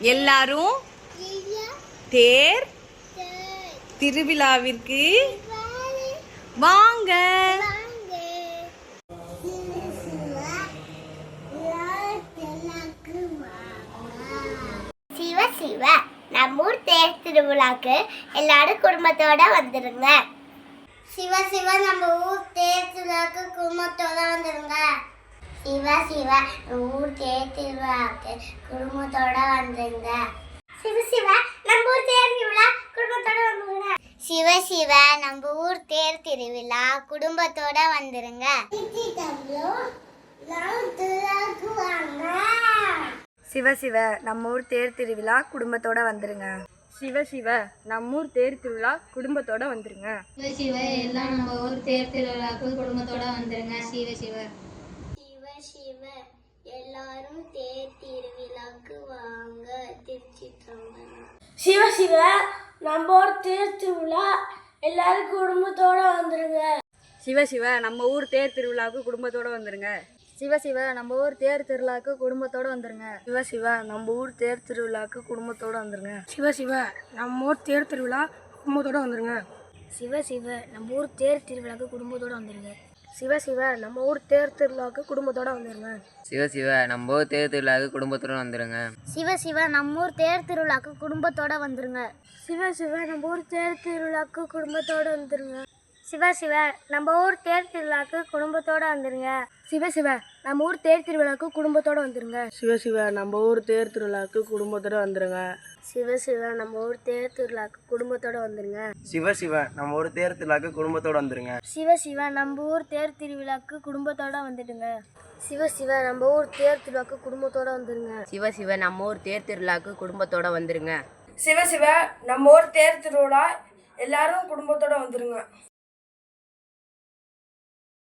எல்லாரும் தேர் திருவிழாவிற்கு வாங்க. சிவ சிவ நம்ம ஊர் தேர் திருவிழாக்கு எல்லாரும் குடும்பத்தோட வந்துருங்க. சிவ சிவ நம்ம ஊர் தேர் திருவிழாக்கு குடும்பத்தோட வந்துருங்க. சிவ சிவ ஊர் தேர் திருவிழாக்கு குடும்பத்தோட வந்துருங்க. சிவ சிவ நம்ம ஊர் தேர் திருவிழா குடும்பத்தோட வந்துருங்க. சிவ சிவ நம்ம ஊர் தேர் திருவிழா குடும்பத்தோட வந்துருங்க. சிவ சிவ நம்ம ஊர் தேர் திருவிழா குடும்பத்தோட வந்துருங்க. சிவ சிவ நம்ம ஊர் தேர் திருவிழா குடும்பத்தோட வந்துருங்க. சிவ சிவ எல்லாம் நம்ம ஊர் தேர் திருவிழாக்கு குடும்பத்தோட வந்துருங்க. சிவ சிவ சிவ சிவ எல்லாரும் தேர் திருவிழாக்கு வாங்க. திருச்சிற்றம்பலம். சிவ சிவ நம்ம ஊர் தேர் திருவிழா எல்லாரும் குடும்பத்தோட வந்துருங்க. சிவ சிவ நம்ம ஊர் தேர் திருவிழாவுக்கு குடும்பத்தோட வந்துருங்க. சிவ சிவ நம்ம ஊர் தேர் திருவிழாக்கு குடும்பத்தோட வந்துருங்க. சிவ சிவ நம்ம ஊர் தேர் திருவிழாக்கு குடும்பத்தோட வந்துருங்க. சிவ சிவ நம்ம ஊர் தேர் திருவிழா குடும்பத்தோட வந்துருங்க. சிவ சிவ நம்ம ஊர் தேர் திருவிழாக்கு குடும்பத்தோட வந்துருங்க. சிவ சிவ நம்ம ஊர் தேர் திருவிழாக்கு குடும்பத்தோட வந்துருங்க. சிவ சிவ நம்ம ஊர் தேர் திருவிழாவுக்கு குடும்பத்தோட வந்துருங்க. சிவ சிவ நம்ம ஊர் தேர் திருவிழாக்கு குடும்பத்தோட வந்துருங்க. சிவ சிவ நம்ம ஊர் தேர் திருவிழாக்கு குடும்பத்தோட வந்துருங்க. சிவ சிவ நம்ம ஊர் தேர் திருவிழாக்கு குடும்பத்தோட வந்துருங்க. சிவ சிவ நம்ம ஊர் தேர் திருவிழாக்கு குடும்பத்தோட வந்துருங்க. சிவ சிவ நம்ம ஊர் தேர் திருவிழாக்கு குடும்பத்தோட வந்துருங்க. சிவ சிவ நம்ம ஊர் தேர் திருவிழாக்கு குடும்பத்தோட வந்துருங்க. சிவ சிவ நம்ம ஊர் தேர் திருவிழாக்கு குடும்பத்தோட வந்துருங்க. சிவ சிவ நம்ம ஊர் தேர் திருவிழாக்கு குடும்பத்தோட வந்துடுங்க. சிவ சிவ நம்ம ஊர் தேர் திருவிழாக்கு குடும்பத்தோட வந்துருங்க. சிவ சிவ நம்ம ஊர் தேர் திருவிழாவுக்கு குடும்பத்தோட வந்துருங்க. சிவ சிவ நம்ம ஊர் தேர் திருவிழா எல்லாரும் குடும்பத்தோட வந்துருங்க.